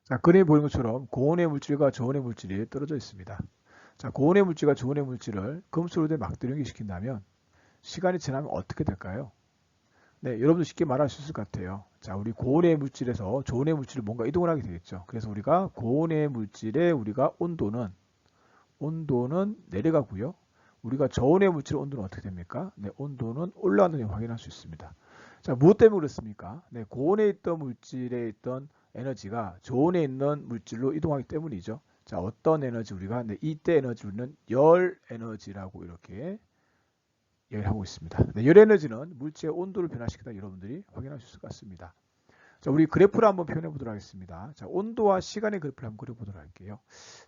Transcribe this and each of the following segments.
자, 그림에 보이는 것처럼 고온의 물질과 저온의 물질이 떨어져 있습니다. 자, 고온의 물질과 저온의 물질을 금속으로 막대로 연기시킨다면 시간이 지나면 어떻게 될까요? 네, 여러분도 쉽게 말할 수 있을 것 같아요. 자, 우리 고온의 물질에서 저온의 물질을 뭔가 이동을 하게 되겠죠. 그래서 우리가 고온의 물질의 우리가 온도는 내려가고요. 우리가 저온의 물질의 온도는 어떻게 됩니까? 네, 온도는 올라간다는 걸 확인할 수 있습니다. 자, 무엇 때문에 그렇습니까? 네, 고온에 있던 물질에 있던 에너지가 저온에 있는 물질로 이동하기 때문이죠. 자, 어떤 에너지 우리가 네, 이때 에너지 우리는 열 에너지라고 이렇게 얘기를 하고 있습니다. 네, 열 에너지는 물체의 온도를 변화시키다 여러분들이 확인할 수 있을 것 같습니다. 자, 우리 그래프를 한번 표현해 보도록 하겠습니다. 자, 온도와 시간의 그래프를 한번 그려보도록 할게요.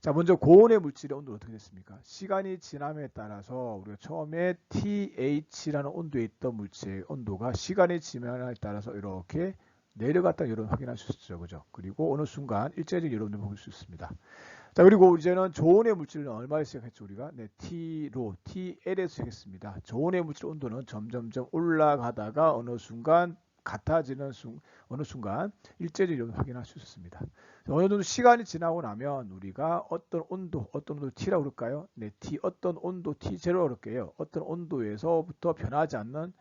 자, 먼저 고온의 물질의 온도는 어떻게 됐습니까? 시간이 지남에 따라서 우리가 처음에 TH라는 온도에 있던 물체의 온도가 시간이 지남에 따라서 이렇게 내려갔다 여러분 확인할 수 있죠. 그죠? 그리고 어느 순간 일제히 여러분들 볼 수 있습니다. 자, 그리고 이제는 저온의 물질은 얼마에 시작했죠? 우리가 네, T로 TL에서 시작했습니다. 저온의 물질 온도는 점점점 올라가다가 어느 순간 일제적으로 확인할 수 있습니다. 어느 정도 시간이 지나고 나면 우리가 어떤 온도 T라고 그럴까요? 네, T 어떤 온도 T0라고 그럴게요. 어떤 온도에서부터 변하지 않는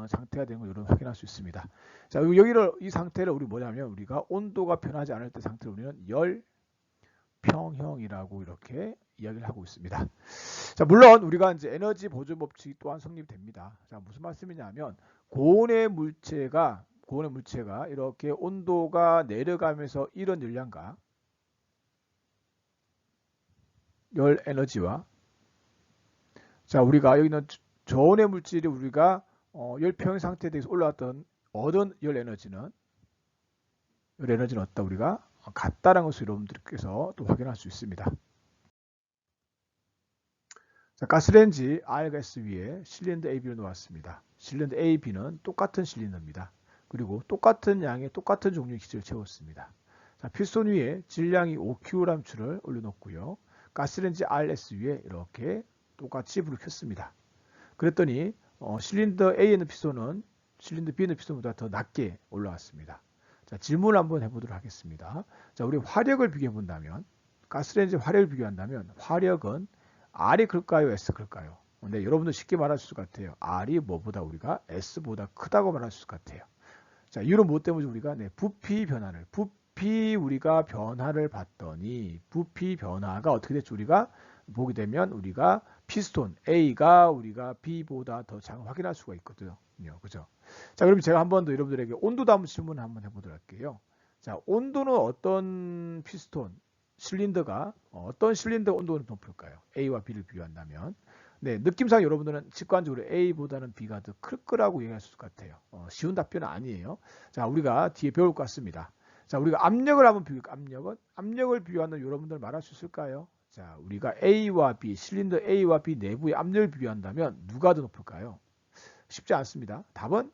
상태가 되는 걸 여러분 확인할 수 있습니다. 자, 이 상태를 우리 뭐냐면 우리가 온도가 변하지 않을 때 상태를 우리는 열 평형이라고 이렇게 이야기를 하고 있습니다. 자, 물론 우리가 이제 에너지 보존 법칙이 또한 성립됩니다. 자, 무슨 말씀이냐면 고온의 물체가 이렇게 온도가 내려가면서 이런 열량과 열 에너지와 자, 우리가 여기 있는 저온의 물질이 우리가 열평형 상태에 대해서 올라왔던 얻은 열 에너지는 어떻다 우리가 같다라는 것을 여러분들께서 또 확인할 수 있습니다. 자, 가스레인지 R가스 위에 실린더 AB를 놓았습니다. 실린더 AB는 똑같은 실린더입니다. 그리고 똑같은 양의 똑같은 종류의 기체를 채웠습니다. 자, 피스톤 위에 질량이 5kg치를 올려놓고요. 가스레인지 RS 위에 이렇게 똑같이 불을 켰습니다. 그랬더니 실린더 A에 있는 피스톤은 실린더 B에 있는 피스톤보다 더 낮게 올라왔습니다. 자, 질문을 한번 해보도록 하겠습니다. 자, 우리 화력을 비교해 본다면 가스레인지 화력을 비교한다면 화력은 R이 클까요? S 클까요? 네, 여러분도 쉽게 말할 수 있을 것 같아요. R이 뭐보다 우리가 S보다 크다고 말할 수 있을 것 같아요. 자, 이유는 무엇 때문에 우리가 부피 우리가 변화를 봤더니 부피 변화가 어떻게 됐죠? 우리가 보게 되면 우리가 피스톤 A가 우리가 B보다 더 작은 확인할 수가 있거든요. 그죠? 자, 그럼 제가 한 번 더 여러분들에게 온도 다음 질문 한번 해보도록 할게요. 자, 온도는 어떤 피스톤 실린더가 어떤 실린더 온도는 높을까요? A와 B를 비교한다면 네, 느낌상 여러분들은 직관적으로 A보다는 B가 더 클 거라고 얘기할 수 있을 것 같아요. 쉬운 답변은 아니에요. 자, 우리가 뒤에 배울 것 같습니다. 자, 우리가 압력을 한번 비교할까? 압력을 비교하는 여러분들 말할 수 있을까요? 자, 우리가 A와 B, 실린더 A와 B 내부의 압력을 비교한다면 누가 더 높을까요? 쉽지 않습니다. 답은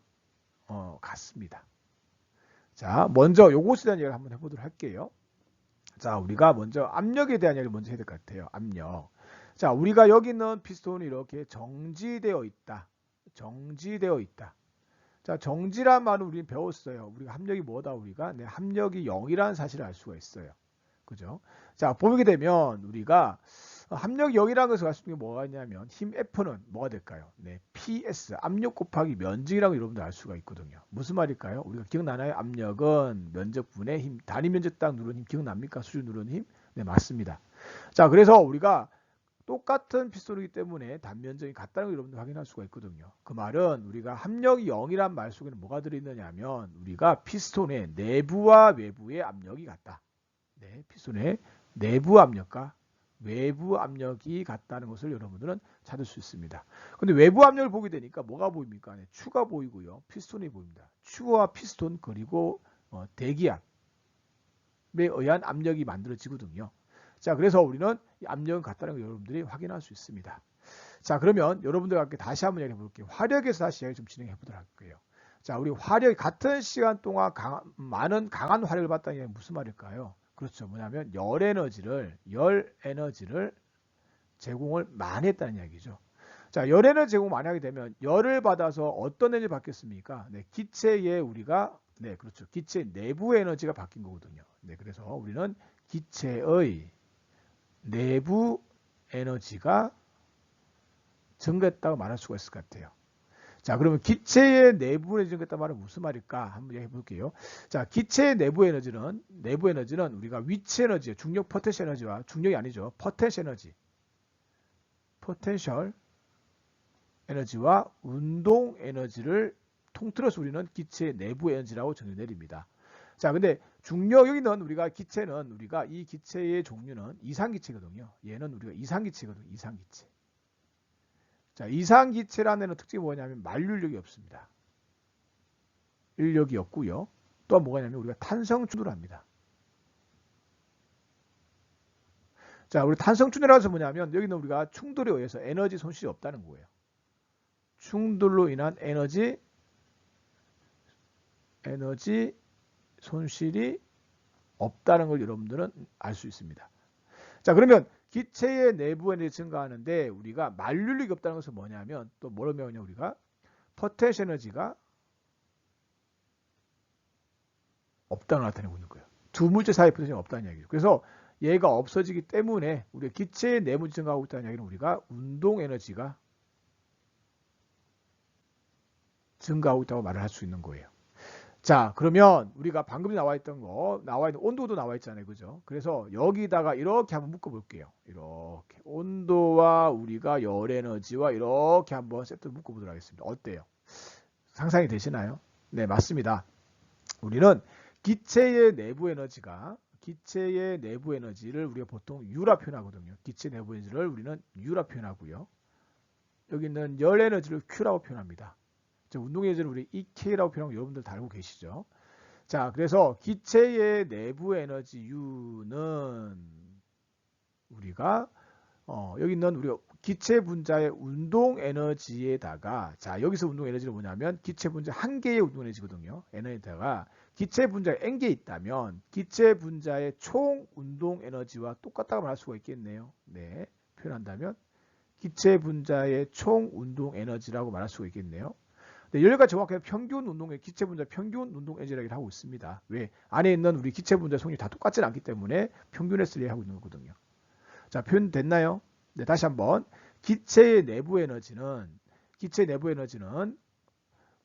같습니다. 자, 먼저 요것에 대한 이야기를 한번 해보도록 할게요. 자, 우리가 먼저 압력에 대한 이야기를 먼저 해야 될 것 같아요. 압력. 자, 우리가 여기 있는 피스톤이 이렇게 정지되어 있다. 자, 정지란 말은 우리는 배웠어요. 우리가 합력이 뭐다 우리가? 네, 합력이 0이라는 사실을 알 수가 있어요. 그죠? 자, 보게 되면 우리가 합력이 0이라는 것을 알 수 있는 게 뭐가 있냐면 힘 F는 뭐가 될까요? 네, PS 압력 곱하기 면적이라고 여러분들 알 수가 있거든요. 무슨 말일까요? 우리가 기억나나요? 압력은 면적분의 힘, 단위 면적 딱 누르는 힘 기억납니까? 수직 누르는 힘? 네, 맞습니다. 자, 그래서 우리가 똑같은 피스톤이기 때문에 단면적이 같다는 걸 여러분들 확인할 수가 있거든요. 그 말은 우리가 합력이 0이란 말 속에는 뭐가 들어있느냐 하면 우리가 피스톤의 내부와 외부의 압력이 같다. 네, 피스톤의 내부 압력과 외부 압력이 같다는 것을 여러분들은 찾을 수 있습니다. 근데 외부 압력을 보게 되니까 뭐가 보입니까? 네, 추가 보이고요. 피스톤이 보입니다. 추와 피스톤 그리고 대기압에 의한 압력이 만들어지거든요. 자, 그래서 우리는 이 압력은 같다는 걸 여러분들이 확인할 수 있습니다. 자, 그러면 여러분들과 함께 다시 한번 얘기해 볼게요. 화력에서 다시 이야기 좀 진행해 보도록 할게요. 자, 우리 화력이 같은 시간 동안 많은 강한 화력을 받다는 게 무슨 말일까요? 그렇죠. 뭐냐면 열 에너지를 제공을 많이 했다는 이야기죠. 자, 열 에너지 제공 많이 하게 되면 열을 받아서 어떤 에너지를 받겠습니까? 네, 기체에 우리가 네, 그렇죠. 기체 내부 에너지가 바뀐 거거든요. 네, 그래서 우리는 기체의 내부 에너지가 증가했다고 말할 수가 있을 것 같아요. 자, 그러면 기체의 내부 에너지 증가했다는 말은 무슨 말일까? 한번 얘기해 볼게요. 자, 기체의 내부 에너지는 우리가 위치 에너지, 중력 포텐셜 에너지와 중력이 아니죠. 포텐셜 에너지와 운동 에너지를 통틀어서 우리는 기체의 내부 에너지라고 정의 내립니다. 자, 근데 중력 여기는 우리가 기체는 우리가 이 기체의 종류는 이상기체거든요. 얘는 우리가 이상기체거든요. 이상기체. 자, 이상기체라는 데는 특징이 뭐냐면 만류력이 없습니다. 인력이 없고요. 또 뭐냐면 우리가 탄성충돌을 합니다. 자, 우리 탄성충돌이라고 해서 뭐냐면 여기는 우리가 충돌에 의해서 에너지 손실이 없다는 거예요. 충돌로 인한 에너지 손실이 없다는 걸 여러분들은 알 수 있습니다. 자, 그러면 기체의 내부 에너지 증가하는데 우리가 만류력이 없다는 것은 뭐냐면 또 뭐로 배우냐 우리가 포텐셜 에너지가 없다는 걸 나타내고 거예요. 두 물질 사이 포텐셜이 없다는 이야기죠. 그래서 얘가 없어지기 때문에 우리가 기체의 내부 증가하고 있다는 이야기는 우리가 운동 에너지가 증가하고 있다고 말을 할 수 있는 거예요. 자, 그러면 우리가 방금 나와 있는 온도도 나와 있잖아요. 그죠? 그래서 여기다가 이렇게 한번 묶어 볼게요. 이렇게 온도와 우리가 열 에너지와 이렇게 한번 세트를 묶어 보도록 하겠습니다. 어때요? 상상이 되시나요? 네, 맞습니다. 우리는 기체의 내부 에너지를 우리가 보통 U라 표현하거든요. 기체 내부 에너지를 우리는 U라 표현하고요. 여기 있는 열 에너지를 Q라고 표현합니다. 운동 에너지를 우리 EK라고 표현하고 여러분들 다 알고 계시죠? 자, 그래서 기체의 내부 에너지 U는 우리가 여기 있는 우리가 기체 분자의 운동 에너지에다가 자, 여기서 운동 에너지는 뭐냐면 기체 분자 한 개의 운동 에너지거든요. 에너지에다가 기체 분자에 N개 있다면 기체 분자의 총 운동 에너지와 똑같다고 말할 수가 있겠네요. 네, 표현한다면 기체 분자의 총 운동 에너지라고 말할 수가 있겠네요. 네, 여기가 정확하게 평균 운동의 기체 분자 평균 운동 에너지라고 하고 있습니다. 왜? 안에 있는 우리 기체 분자 속력이 다 똑같지는 않기 때문에 평균에서 얘기하고 있는 거거든요. 자, 표현 됐나요? 네, 다시 한번 기체의 내부 에너지는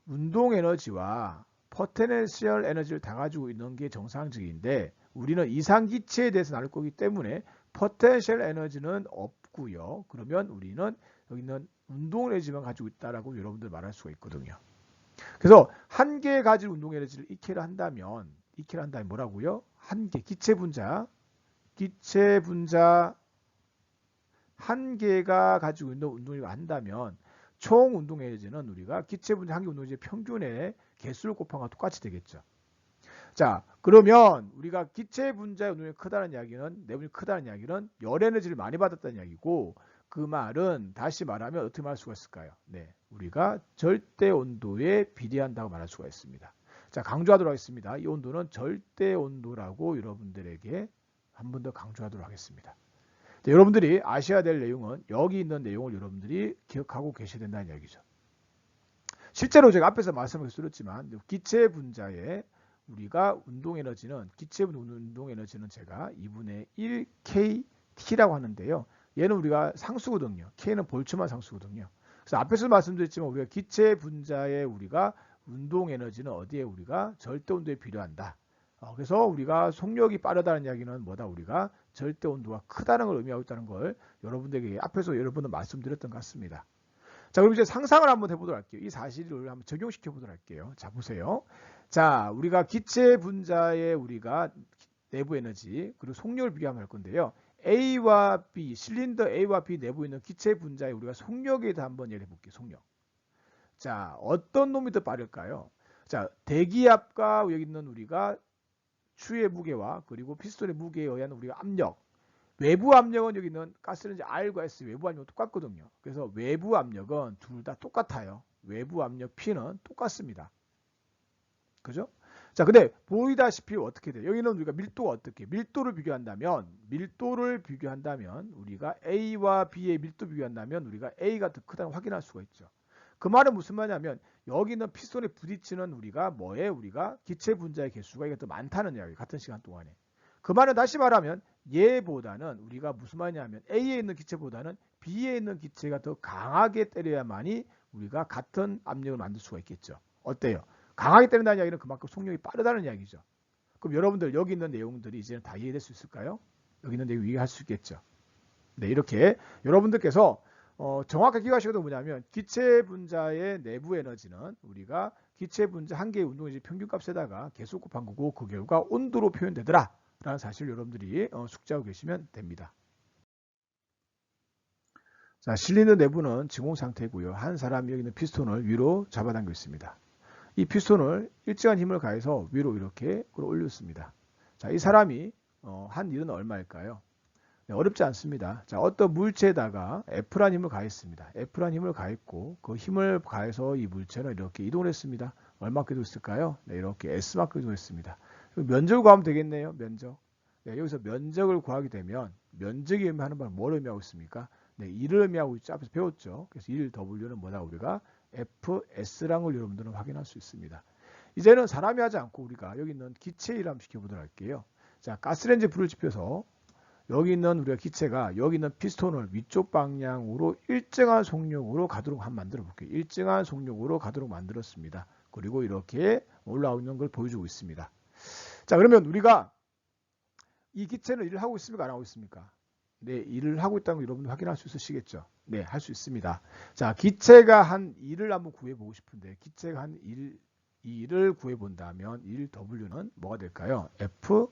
운동 에너지와 포텐셜 에너지를 다 가지고 있는 게 정상적인데 우리는 이상 기체에 대해서 나눌 거기 때문에 포텐셜 에너지는 없고요. 그러면 우리는 여기 있는 운동 에너지만 가지고 있다라고 여러분들 말할 수가 있거든요. 그래서 한 개 가진 운동 에너지를 EK를 한다면 뭐라고요? 한 개 기체 분자 한 개가 가지고 있는 운동을 한다면 총 운동 에너지는 우리가 기체 분자 한 개 운동 에너지 평균의 개수를 곱한 거와 똑같이 되겠죠. 자, 그러면 우리가 기체 분자의 운동이 크다는 이야기는 내분이 크다는 이야기는 열 에너지를 많이 받았다는 이야기고 그 말은 다시 말하면 어떻게 말할 수가 있을까요? 네, 우리가 절대 온도에 비례한다고 말할 수가 있습니다. 자, 강조하도록 하겠습니다. 이 온도는 절대 온도라고 여러분들에게 한 번 더 강조하도록 하겠습니다. 자, 여러분들이 아셔야 될 내용은 여기 있는 내용을 여러분들이 기억하고 계셔야 된다는 얘기죠. 실제로 제가 앞에서 말씀을 드렸지만 기체 분자의 우리가 운동 에너지는 기체 운동 에너지는 제가 2분의 1 KT라고 하는데요. 얘는 우리가 상수거든요. K는 볼츠만 상수거든요. 그래서 앞에서 말씀드렸지만 우리가 기체 분자의 우리가 운동 에너지는 어디에 우리가 절대 온도에 비례한다. 그래서 우리가 속력이 빠르다는 이야기는 뭐다? 우리가 절대 온도가 크다는 걸 의미하고 있다는 걸 여러분들에게 앞에서 여러분들 말씀드렸던 것 같습니다. 자, 그럼 이제 상상을 한번 해보도록 할게요. 이 사실을 한번 적용시켜 보도록 할게요. 자, 보세요. 자, 우리가 기체 분자의 우리가 내부 에너지 그리고 속력을 비교하면 할 건데요. A와 B, 실린더 A와 B 내부에 있는 기체 분자의 우리가 속력에 대해서 한번 얘기해 볼게요. 속력. 자, 어떤 놈이 더 빠를까요? 자, 대기압과 여기 있는 우리가 추의 무게와 그리고 피스톤의 무게에 의한 우리가 압력. 외부 압력은 여기 있는 가스레인지 R과 S 외부 압력은 똑같거든요. 그래서 외부 압력은 둘 다 똑같아요. 외부 압력 P는 똑같습니다. 그죠? 자, 근데 보이다시피 어떻게 돼요? 여기는 우리가 밀도가 어떻게? 밀도를 비교한다면 우리가 A와 B의 밀도 비교한다면 우리가 A가 더 크다는 걸 확인할 수가 있죠. 그 말은 무슨 말이냐면 여기 있는 피스톤에 부딪히는 우리가 기체 분자의 개수가 이게 더 많다는 이야기 같은 시간 동안에. 그 말은 다시 말하면 얘보다는 우리가 무슨 말이냐면 A에 있는 기체보다는 B에 있는 기체가 더 강하게 때려야만이 우리가 같은 압력을 만들 수가 있겠죠. 어때요? 강하게 때린다는 이야기는 그만큼 속력이 빠르다는 이야기죠. 그럼 여러분들 여기 있는 내용들이 이제는 다 이해될 수 있을까요? 여기 있는 내용 이해할 수 있겠죠. 네, 이렇게 여러분들께서 정확하게 기억하시는 건 뭐냐면 기체 분자의 내부 에너지는 우리가 기체 분자 한 개의 운동에너지 평균값에다가 계속 곱한 거고 그 결과 온도로 표현되더라 라는 사실 여러분들이 숙지하고 계시면 됩니다. 자, 실린더 내부는 진공 상태고요. 한 사람이 여기 있는 피스톤을 위로 잡아당겨 있습니다. 이 피스톤을 일정한 힘을 가해서 위로 이렇게 끌어올렸습니다. 자, 이 사람이 한 일은 얼마일까요? 네, 어렵지 않습니다. 자, 어떤 물체에다가 F란 힘을 가했습니다. F란 힘을 가했고 그 힘을 가해서 이 물체는 이렇게 이동을 했습니다. 얼마큼 이동했을까요? 네, 이렇게 S만큼 이동했습니다. 면적을 구하면 되겠네요. 면적. 네, 여기서 면적을 구하게 되면 면적이 의미하는 바는 뭘 의미하고 있습니까? 네, 1을 의미하고 있죠. 앞에서 배웠죠. 그래서 1W는 뭐다? 우리가 FS라는 걸 여러분들은 확인할 수 있습니다. 이제는 사람이 하지 않고 우리가 여기 있는 기체 일 한번 시켜보도록 할게요. 자, 가스레인지 불을 지펴서 여기 있는 우리가 기체가 여기 있는 피스톤을 위쪽 방향으로 일정한 속력으로 가도록 한번 만들어 볼게요. 일정한 속력으로 가도록 만들었습니다. 그리고 이렇게 올라오는 걸 보여주고 있습니다. 자, 그러면 우리가 이 기체는 일을 하고 있습니까? 안 하고 있습니까? 네, 일을 하고 있다는 걸 여러분들 확인할 수 있으시겠죠? 네, 할 수 있습니다. 자, 기체가 한 일을 한번 구해보고 싶은데 기체가 한 일을 구해본다면 1W는 뭐가 될까요? F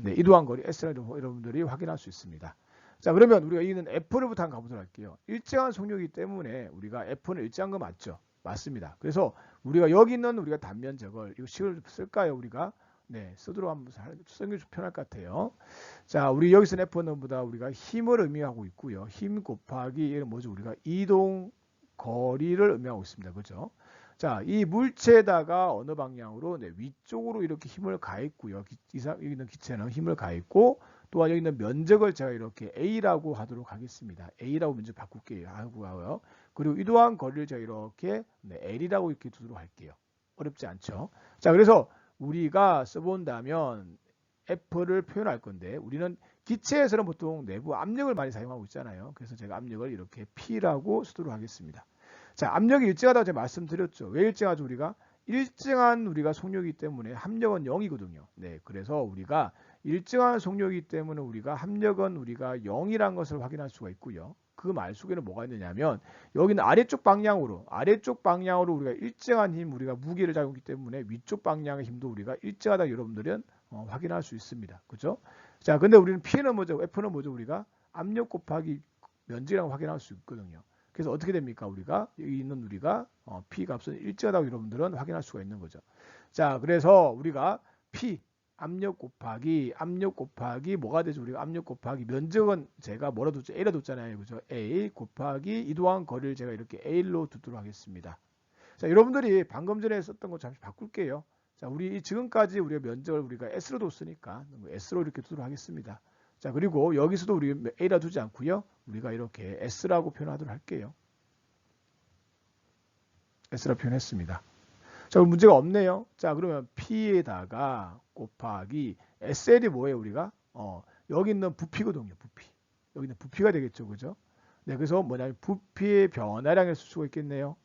네, 이동한 거리 S라고 여러분들이 확인할 수 있습니다. 자, 그러면 우리가 이는 F를부터 한번 가보도록 할게요. 일정한 속력이기 때문에 우리가 F는 일정한 거 맞죠? 맞습니다. 그래서 우리가 여기 있는 우리가 단면적을 이거 식을 쓸까요? 우리가 네, 쓰도록 한번 쓰는 게 편할 것 같아요. 자, 우리 여기서 F는 보다 우리가 힘을 의미하고 있고요. 힘 곱하기 얘는 뭐죠? 우리가 이동 거리를 의미하고 있습니다. 그죠? 자, 이 물체에다가 어느 방향으로 네, 위쪽으로 이렇게 힘을 가했고요. 여기 있는 기체는 힘을 가했고 또한 여기 있는 면적을 제가 이렇게 A라고 하도록 하겠습니다. A라고 면적 바꿀게요. 하고요. 그리고 이동한 거리를 제가 이렇게 네, L이라고 이렇게 두도록 할게요. 어렵지 않죠? 자, 그래서 우리가 써본다면 F를 표현할 건데 우리는 기체에서는 보통 내부 압력을 많이 사용하고 있잖아요. 그래서 제가 압력을 이렇게 P라고 쓰도록 하겠습니다. 자, 압력이 일정하다고 제가 말씀드렸죠. 왜 일정하죠? 우리가 일정한 우리가 속력이기 때문에 합력은 0이거든요. 네, 그래서 우리가 일정한 속력이기 때문에 우리가 합력은 우리가 0이라는 것을 확인할 수가 있고요. 그 말 속에는 뭐가 있느냐면 여기는 아래쪽 방향으로 우리가 일정한 힘 우리가 무게를 작용하기 때문에 위쪽 방향의 힘도 우리가 일정하다 여러분들은 확인할 수 있습니다. 그죠? 자, 근데 우리는 P는 뭐죠? F는 뭐죠? 우리가 압력 곱하기 면적이라고 확인할 수 있거든요. 그래서 어떻게 됩니까? 우리가 여기 있는 우리가 P 값은 일정하다고 여러분들은 확인할 수가 있는 거죠. 자, 그래서 우리가 P 압력 곱하기 뭐가 되죠? 우리가 압력 곱하기 면적은 제가 뭐라 뒀죠? A라 뒀잖아요. 그죠? A 곱하기 이동한 거리를 제가 이렇게 A로 두도록 하겠습니다. 자, 여러분들이 방금 전에 썼던 거 잠시 바꿀게요. 자, 우리 지금까지 우리가 면적을 우리가 S로 뒀으니까 S로 이렇게 두도록 하겠습니다. 자, 그리고 여기서도 우리 A라 두지 않고요. 우리가 이렇게 S라고 표현하도록 할게요. S라 표현했습니다. 자, 그럼 문제가 없네요. 자, 그러면 P에다가 곱하기 SL이 뭐예요, 우리가? 여기 있는 부피거든요, 부피. 여기 있는 부피가 되겠죠, 그죠? 네, 그래서 뭐냐면 부피의 변화량을 쓸 수가 있겠네요.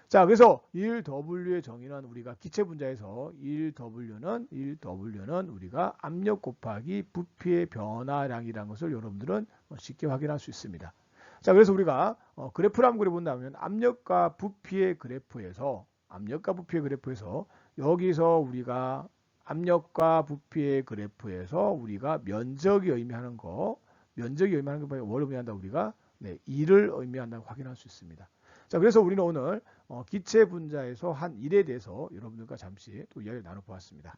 자, 그래서 1W의 정의는 우리가 기체 분자에서 1W는 우리가 압력 곱하기 부피의 변화량이라는 것을 여러분들은 쉽게 확인할 수 있습니다. 자, 그래서 우리가 그래프를 한번 그려본다면 압력과 부피의 그래프에서 여기서 우리가 압력과 부피의 그래프에서 우리가 면적이 의미하는 거 뭘 의미한다 우리가 네, 2를 의미한다고 확인할 수 있습니다. 자, 그래서 우리는 오늘 기체 분자에서 한 일에 대해서 여러분들과 잠시 또 이야기를 나눠보았습니다.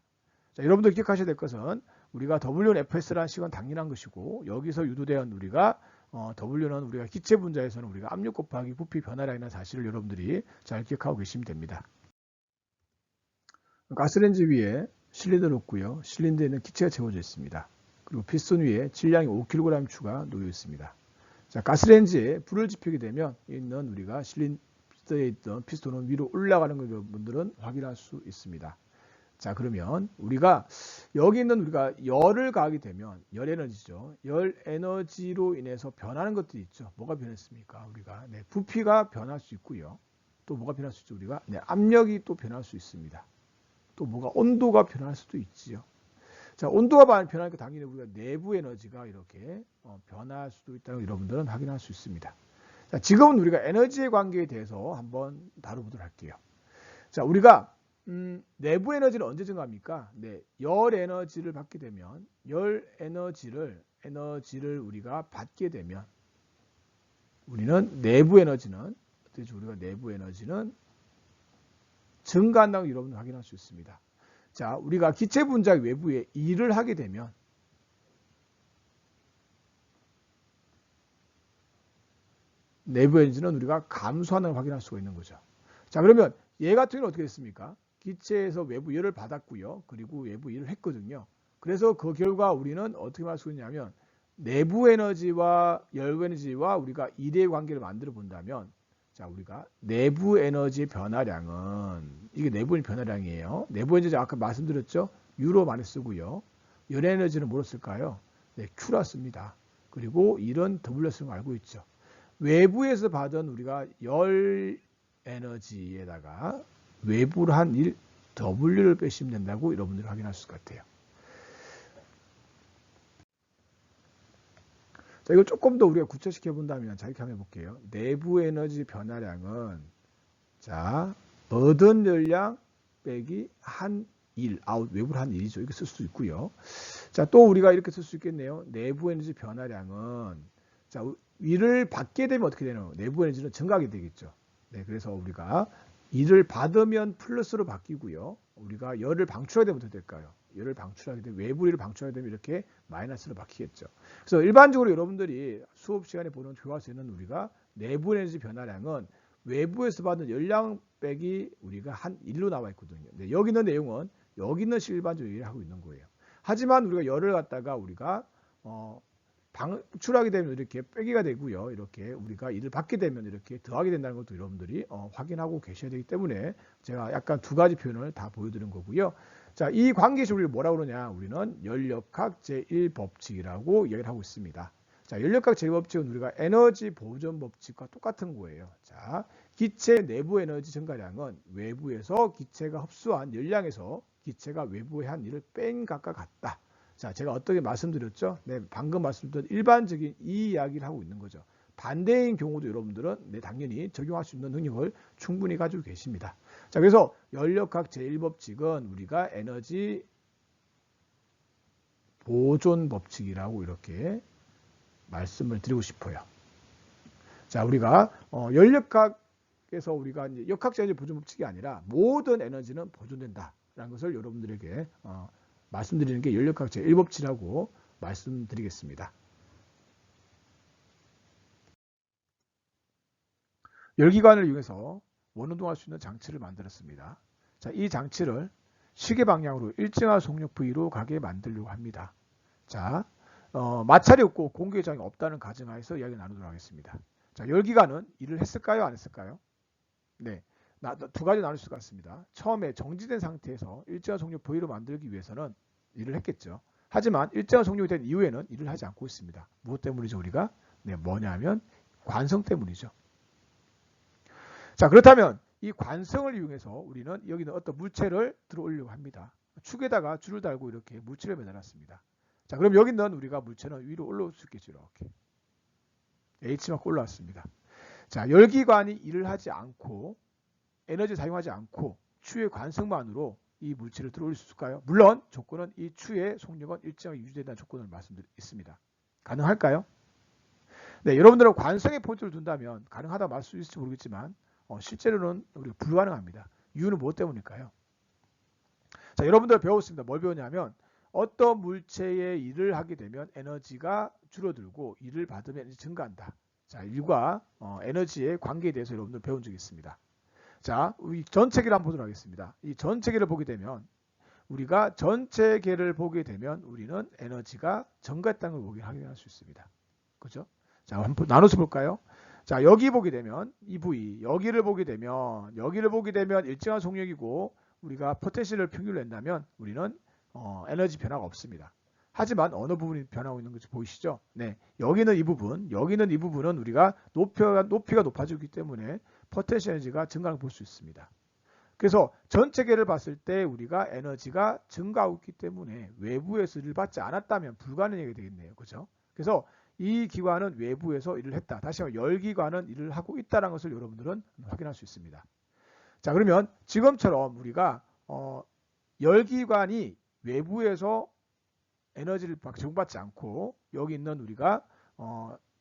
자, 여러분들 기억하셔야 될 것은 우리가 W는 FS라는 식은 당연한 것이고 여기서 유도되는 우리가 W는 우리가 기체 분자에서는 우리가 압력 곱하기 부피 변화량이라는 사실을 여러분들이 잘 기억하고 계시면 됩니다. 가스레인지 위에 실린더 놓고요. 실린더에는 기체가 채워져 있습니다. 그리고 피스톤 위에 질량이 5kg 추가 놓여 있습니다. 자, 가스레인지에 불을 지피게 되면 있는 우리가 레스트에 있던 피스톤은 위로 올라가는 걸 여러분들은 확인할 수 있습니다. 자, 그러면 우리가 여기 있는 우리가 열을 가하게 되면 열 에너지죠. 열 에너지로 인해서 변하는 것들이 있죠. 뭐가 변했습니까? 우리가 부피가 변할 수 있고요. 또 뭐가 변할 수 있죠? 우리가 압력이 또 변할 수 있습니다. 또 뭐가 온도가 변할 수도 있지요. 자, 온도가 변하니까 당연히 우리가 내부 에너지가 이렇게 변할 수도 있다는 걸 여러분들은 확인할 수 있습니다. 자, 지금은 우리가 에너지의 관계에 대해서 한번 다뤄보도록 할게요. 자, 우리가 내부 에너지는 언제 증가합니까? 열 에너지를 받게 되면 열 에너지를 우리가 받게 되면 우리는 내부 에너지는 우리가 내부 에너지는 증가한다는 걸 여러분 확인할 수 있습니다. 자, 우리가 기체 분자의 외부에 일을 하게 되면 내부 에너지는 우리가 감소하는 걸 확인할 수가 있는 거죠. 자, 그러면 얘 같은 경우는 어떻게 됐습니까? 기체에서 외부 열을 받았고요. 그리고 외부 일을 했거든요. 그래서 그 결과 우리는 어떻게 말 수 있냐면 내부 에너지와 열부 에너지와 우리가 일의 관계를 만들어 본다면 자, 우리가 내부 에너지의 변화량은 이게 내부 에너지 변화량이에요. 내부 에너지 아까 말씀드렸죠? U로 많이 쓰고요. 열 에너지는 뭐로 쓸까요? Q라 씁니다. 그리고 일은 W로 쓰는 거 알고 있죠. 외부에서 받은 우리가 열 에너지에다가 외부로 한 일 W를 빼시면 된다고 여러분들이 확인할 수 있을 것 같아요. 자, 이걸 조금 더 우리가 구체시켜 본다면 자, 이렇게 한번 해볼게요. 내부 에너지 변화량은 자, 얻은 열량 빼기 한 일, 외부로 한 일이죠. 이렇게 쓸 수도 있고요. 자, 또 우리가 이렇게 쓸 수 있겠네요. 내부 에너지 변화량은 자, 일을 받게 되면 어떻게 되나요? 내부 에너지는 증가하게 되겠죠. 그래서 우리가 일을 받으면 플러스로 바뀌고요. 우리가 열을 방출하게 되면 어떻게 될까요? 열을 방출하게 되면 외부 일을 방출하게 되면 이렇게 마이너스로 바뀌겠죠. 그래서 일반적으로 여러분들이 수업 시간에 보는 교과서에는 우리가 내부 에너지 변화량은 외부에서 받은 열량 빼기 우리가 한 1로 나와 있거든요. 여기 있는 내용은 여기 있는 식 일반적으로 얘기를 하고 있는 거예요. 하지만 우리가 열을 갖다가 우리가 방출하게 되면 이렇게 빼기가 되고요. 이렇게 우리가 일을 받게 되면 이렇게 더하게 된다는 것도 여러분들이 확인하고 계셔야 되기 때문에 제가 약간 두 가지 표현을 다 보여드린 거고요. 자, 이 관계식을 우리가 뭐라고 그러냐? 우리는 열역학 제1법칙이라고 얘기를 하고 있습니다. 자, 열역학 제1법칙은 우리가 에너지 보존 법칙과 똑같은 거예요. 자, 기체 내부 에너지 증가량은 외부에서 기체가 흡수한 열량에서 기체가 외부에 한 일을 뺀 값과 같다. 자, 제가 어떻게 말씀드렸죠? 방금 말씀드린 일반적인 이 이야기를 하고 있는 거죠. 반대인 경우도 여러분들은 당연히 적용할 수 있는 능력을 충분히 가지고 계십니다. 자, 그래서 열역학 제1법칙은 우리가 에너지 보존 법칙이라고 이렇게 말씀을 드리고 싶어요. 자, 우리가 열역학에서 우리가 이제 역학적 에너지 보존 법칙이 아니라 모든 에너지는 보존된다라는 것을 여러분들에게 말씀드리는 게 열역학 제1법칙이라고 말씀드리겠습니다. 열기관을 이용해서 원운동할 수 있는 장치를 만들었습니다. 자, 이 장치를 시계 방향으로 일정한 속력 V로 가게 만들려고 합니다. 자, 마찰이 없고 공기 저항이 없다는 가정하에서 이야기 나누도록 하겠습니다. 자, 열기관은 일을 했을까요? 안 했을까요? 두 가지 나눌 수 있습니다. 처음에 정지된 상태에서 일정한 속력 V로 만들기 위해서는 일을 했겠죠. 하지만 일정한 속력이 된 이후에는 일을 하지 않고 있습니다. 무엇 때문이죠? 우리가? 뭐냐면 관성 때문이죠. 자, 그렇다면 이 관성을 이용해서 우리는 여기는 어떤 물체를 들어 올리려고 합니다. 축에다가 줄을 달고 이렇게 물체를 매달았습니다. 자, 그럼 여기 있는 우리가 물체는 위로 올라올 수 있겠죠. 이렇게 H만큼 올라왔습니다. 자, 열기관이 일을 하지 않고 에너지 사용하지 않고 추의 관성만으로 이 물체를 들어 올릴 수 있을까요? 물론 조건은 이 추의 속력은 일정하게 유지된다는 조건을 말씀드렸습니다. 가능할까요? 여러분들은 관성의 포인트를 둔다면 가능하다 말할 수 있을지 모르겠지만 실제로는 우리가 불가능합니다. 이유는 무엇 때문일까요? 자, 여러분들 배웠습니다. 뭘 배웠냐면 어떤 물체의 일을 하게 되면 에너지가 줄어들고 일을 받으면 에너지 증가한다. 자, 일과 에너지의 관계에 대해서 여러분들 배운 적이 있습니다. 자, 우리 전체계를 한번 보도록 하겠습니다. 이 전체계를 보게 되면 우리가 전체계를 보게 되면 우리는 에너지가 증가했다는 걸 확인할 수 있습니다. 그죠? 자, 한번 나눠서 볼까요? 자, 여기 보게 되면 이 부위, 여기를 보게 되면 일정한 속력이고 우리가 포텐셜을 평균을 낸다면 우리는 에너지 변화가 없습니다. 하지만 어느 부분이 변하고 있는 것이 보이시죠? 네, 여기는 이 부분은 우리가 높이가 높아지기 때문에 포텐셜 에너지가 증가를 볼 수 있습니다. 그래서 전체계를 봤을 때 우리가 에너지가 증가하고 있기 때문에 외부에서 일을 받지 않았다면 불가능하게 되겠네요. 그죠? 그래서 이 기관은 외부에서 일을 했다. 다시 한번 열기관은 일을 하고 있다는 것을 여러분들은 확인할 수 있습니다. 자, 그러면 지금처럼 우리가 열기관이 외부에서 에너지를 제공받지 않고 여기 있는 우리가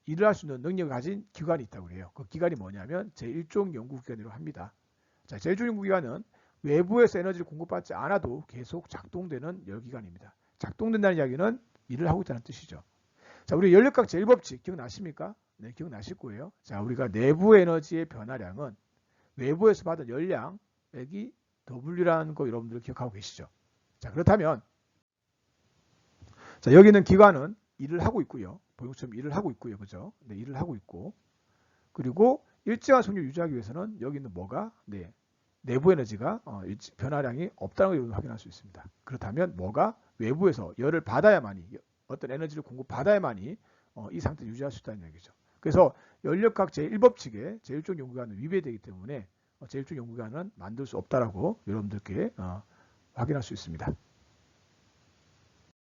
일을 할 수 있는 능력을 가진 기관이 있다고 해요. 그 기관이 뭐냐면 제1종 연구기관이라고 합니다. 자, 제1종 연구기관은 외부에서 에너지를 공급받지 않아도 계속 작동되는 열기관입니다. 작동된다는 이야기는 일을 하고 있다는 뜻이죠. 자, 우리 연력학 제1법칙 기억나십니까? 네, 기억나실 거예요. 자, 우리가 내부 에너지의 변화량은 외부에서 받은 열량액이 W라는 거 여러분들 기억하고 계시죠? 자, 그렇다면 자, 여기는 기관은 일을 하고 있고요. 보이는 것처럼 일을 하고 있고요. 그죠? 네, 일을 하고 있고. 그리고 일정한 속력을 유지하기 위해서는 여기 있는 뭐가? 네, 내부 에너지가 변화량이 없다는 걸 확인할 수 있습니다. 그렇다면 뭐가? 외부에서 열을 받아야만이 어떤 에너지를 공급받아야만이 이 상태를 유지할 수 있다는 얘기죠. 그래서 연력학 제1법칙에 제1종 연구기관은 위배되기 때문에 제1종 연구기관은 만들 수 없다라고 여러분들께 확인할 수 있습니다.